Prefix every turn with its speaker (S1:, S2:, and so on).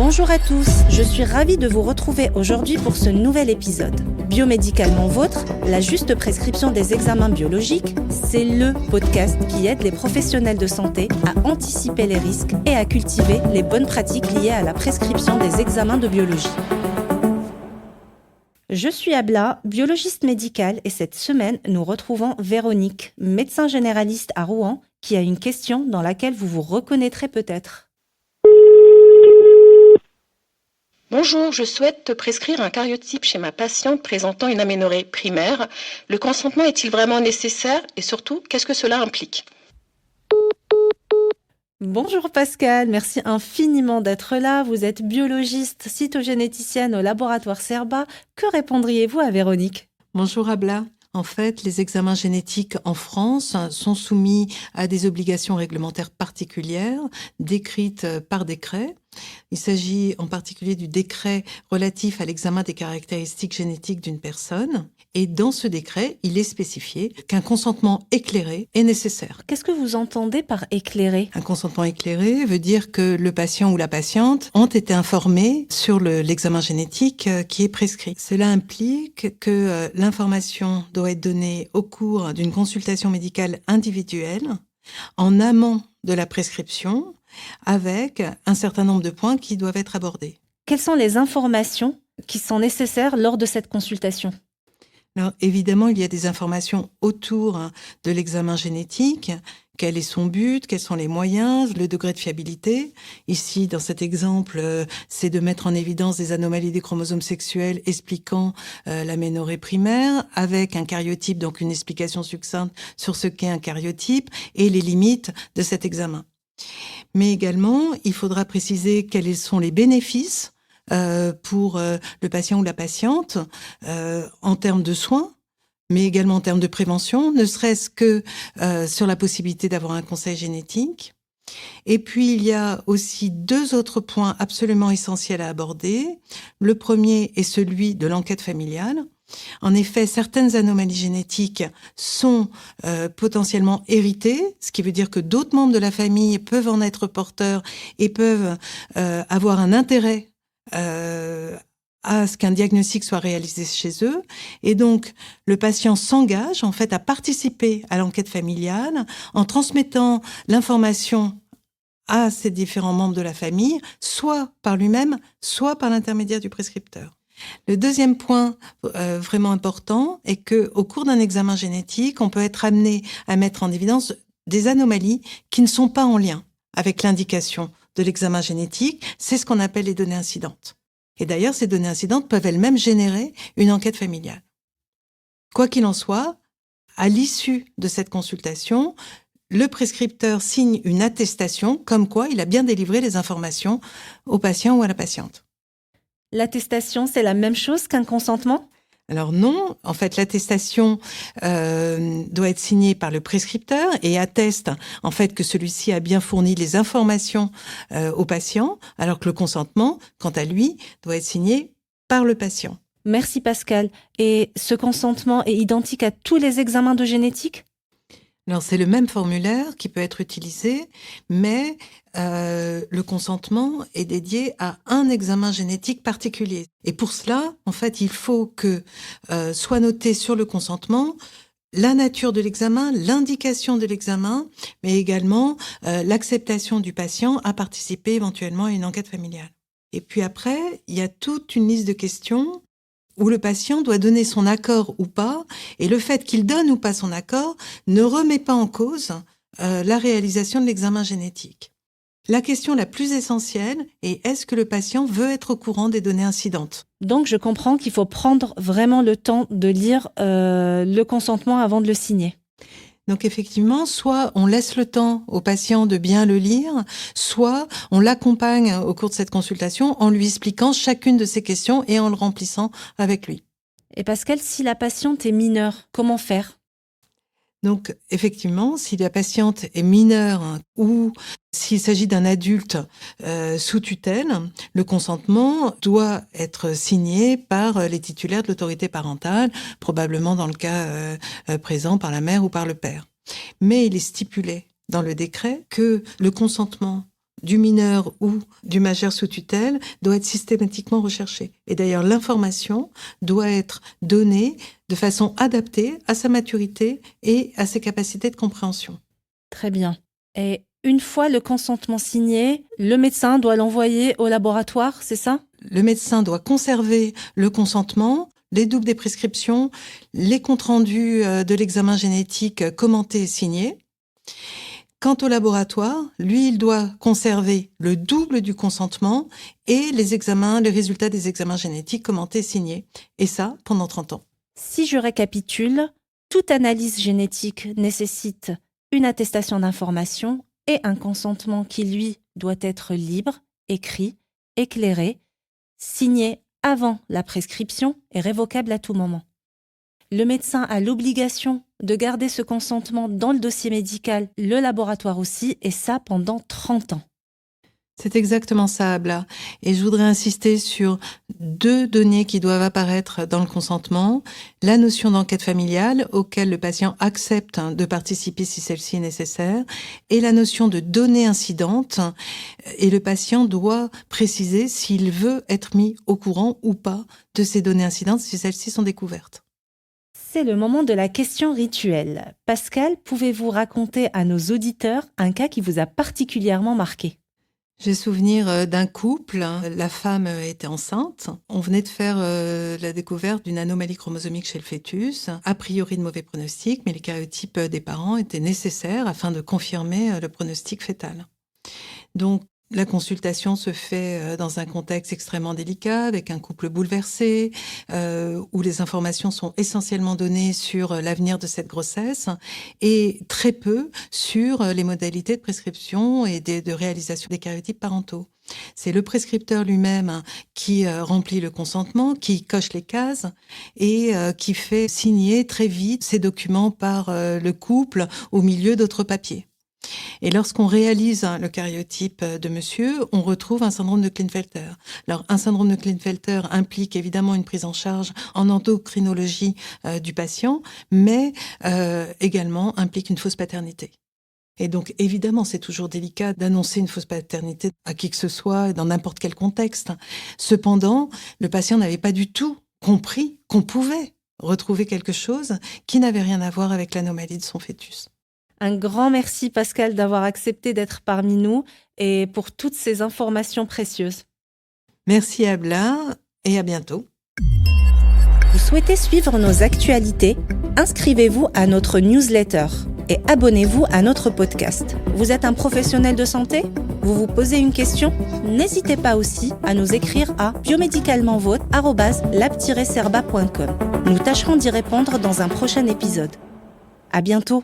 S1: Bonjour à tous, je suis ravie de vous retrouver aujourd'hui pour ce nouvel épisode. Biomédicalement Vôtre, la juste prescription des examens biologiques, c'est le podcast qui aide les professionnels de santé à anticiper les risques et à cultiver les bonnes pratiques liées à la prescription des examens de biologie. Je suis Abla, biologiste médicale, et cette semaine, nous retrouvons Véronique, médecin généraliste à Rouen, qui a une question dans laquelle vous vous reconnaîtrez peut-être.
S2: Bonjour, je souhaite te prescrire un cariotype chez ma patiente présentant une aménorrhée primaire. Le consentement est-il vraiment nécessaire et surtout, qu'est-ce que cela implique ?
S1: Bonjour Pascal, merci infiniment d'être là. Vous êtes biologiste cytogénéticienne au laboratoire Cerba. Que répondriez-vous à Véronique ?
S3: Bonjour Abla. En fait, les examens génétiques en France sont soumis à des obligations réglementaires particulières décrites par décret. Il s'agit en particulier du décret relatif à l'examen des caractéristiques génétiques d'une personne. Et dans ce décret, il est spécifié qu'un consentement éclairé est nécessaire.
S1: Qu'est-ce que vous entendez par éclairé ?
S3: Un consentement éclairé veut dire que le patient ou la patiente ont été informés sur l'examen génétique qui est prescrit. Cela implique que l'information doit être donnée au cours d'une consultation médicale individuelle, en amont de la prescription, avec un certain nombre de points qui doivent être abordés.
S1: Quelles sont les informations qui sont nécessaires lors de cette consultation ?
S3: Alors, évidemment, il y a des informations autour de l'examen génétique. Quel est son but? Quels sont les moyens? Le degré de fiabilité? Ici, dans cet exemple, c'est de mettre en évidence des anomalies des chromosomes sexuels expliquant l'aménorrhée primaire, avec un cariotype, donc une explication succincte sur ce qu'est un cariotype et les limites de cet examen. Mais également, il faudra préciser quels sont les bénéfices pour le patient ou la patiente en termes de soins, mais également en termes de prévention, ne serait-ce que sur la possibilité d'avoir un conseil génétique. Et puis, il y a aussi deux autres points absolument essentiels à aborder. Le premier est celui de l'enquête familiale. En effet, certaines anomalies génétiques sont potentiellement héritées, ce qui veut dire que d'autres membres de la famille peuvent en être porteurs et peuvent avoir un intérêt à ce qu'un diagnostic soit réalisé chez eux. Et donc, le patient s'engage en fait à participer à l'enquête familiale en transmettant l'information à ces différents membres de la famille, soit par lui-même, soit par l'intermédiaire du prescripteur. Le deuxième point vraiment important est que, au cours d'un examen génétique, on peut être amené à mettre en évidence des anomalies qui ne sont pas en lien avec l'indication de l'examen génétique. C'est ce qu'on appelle les données incidentes. Et d'ailleurs, ces données incidentes peuvent elles-mêmes générer une enquête familiale. Quoi qu'il en soit, à l'issue de cette consultation, le prescripteur signe une attestation comme quoi il a bien délivré les informations au patient ou à la patiente.
S1: L'attestation, c'est la même chose qu'un consentement ?
S3: Alors non, en fait, l'attestation doit être signée par le prescripteur et atteste en fait que celui-ci a bien fourni les informations au patient, alors que le consentement, quant à lui, doit être signé par le patient.
S1: Merci Pascal. Et ce consentement est identique à tous les examens de génétique ?
S3: Alors c'est le même formulaire qui peut être utilisé, mais le consentement est dédié à un examen génétique particulier. Et pour cela, en fait, il faut que soit noté sur le consentement la nature de l'examen, l'indication de l'examen, mais également l'acceptation du patient à participer éventuellement à une enquête familiale. Et puis après, il y a toute une liste de questions où le patient doit donner son accord ou pas, et le fait qu'il donne ou pas son accord ne remet pas en cause la réalisation de l'examen génétique. La question la plus essentielle est: est-ce que le patient veut être au courant des données incidentes ?
S1: Donc, je comprends qu'il faut prendre vraiment le temps de lire le consentement avant de le signer.
S3: Donc effectivement, soit on laisse le temps au patient de bien le lire, soit on l'accompagne au cours de cette consultation en lui expliquant chacune de ces questions et en le remplissant avec lui.
S1: Et Pascal, si la patiente est mineure, comment faire ?
S3: Donc effectivement, si la patiente est mineure ou s'il s'agit d'un adulte sous tutelle, le consentement doit être signé par les titulaires de l'autorité parentale, probablement dans le cas présent par la mère ou par le père. Mais il est stipulé dans le décret que le consentement du mineur ou du majeur sous tutelle doit être systématiquement recherchée. Et d'ailleurs, l'information doit être donnée de façon adaptée à sa maturité et à ses capacités de compréhension.
S1: Très bien. Et une fois le consentement signé, le médecin doit l'envoyer au laboratoire, c'est ça ?
S3: Le médecin doit conserver le consentement, les doubles des prescriptions, les comptes rendus de l'examen génétique commenté et signé. Quant au laboratoire, lui, il doit conserver le double du consentement et les résultats des examens génétiques commentés et signés. Et ça, pendant 30 ans.
S1: Si je récapitule, toute analyse génétique nécessite une attestation d'information et un consentement qui, lui, doit être libre, écrit, éclairé, signé avant la prescription et révocable à tout moment. Le médecin a l'obligation de garder ce consentement dans le dossier médical, le laboratoire aussi, et ça pendant 30 ans.
S3: C'est exactement ça, Abla. Et je voudrais insister sur 2 données qui doivent apparaître dans le consentement. La notion d'enquête familiale, auquel le patient accepte de participer si celle-ci est nécessaire, et la notion de données incidentes. Et le patient doit préciser s'il veut être mis au courant ou pas de ces données incidentes si celles-ci sont découvertes.
S1: C'est le moment de la question rituelle. Pascal, pouvez-vous raconter à nos auditeurs un cas qui vous a particulièrement marqué ?
S3: J'ai souvenir d'un couple, la femme était enceinte. On venait de faire la découverte d'une anomalie chromosomique chez le fœtus, a priori de mauvais pronostic, mais les karyotypes des parents étaient nécessaires afin de confirmer le pronostic fœtal. Donc, la consultation se fait dans un contexte extrêmement délicat, avec un couple bouleversé, où les informations sont essentiellement données sur l'avenir de cette grossesse et très peu sur les modalités de prescription et de réalisation des karyotypes parentaux. C'est le prescripteur lui-même qui remplit le consentement, qui coche les cases et qui fait signer très vite ces documents par le couple au milieu d'autres papiers. Et lorsqu'on réalise le karyotype de monsieur, on retrouve un syndrome de Klinefelter. Alors, un syndrome de Klinefelter implique évidemment une prise en charge en endocrinologie du patient, mais également implique une fausse paternité. Et donc, évidemment, c'est toujours délicat d'annoncer une fausse paternité à qui que ce soit, dans n'importe quel contexte. Cependant, le patient n'avait pas du tout compris qu'on pouvait retrouver quelque chose qui n'avait rien à voir avec l'anomalie de son fœtus.
S1: Un grand merci Pascal d'avoir accepté d'être parmi nous et pour toutes ces informations précieuses.
S3: Merci Abla et à bientôt.
S1: Vous souhaitez suivre nos actualités ? Inscrivez-vous à notre newsletter et abonnez-vous à notre podcast. Vous êtes un professionnel de santé ? Vous vous posez une question ? N'hésitez pas aussi à nous écrire à biomédicalement-vôtre@lab-cerba.com. Nous tâcherons d'y répondre dans un prochain épisode. À bientôt.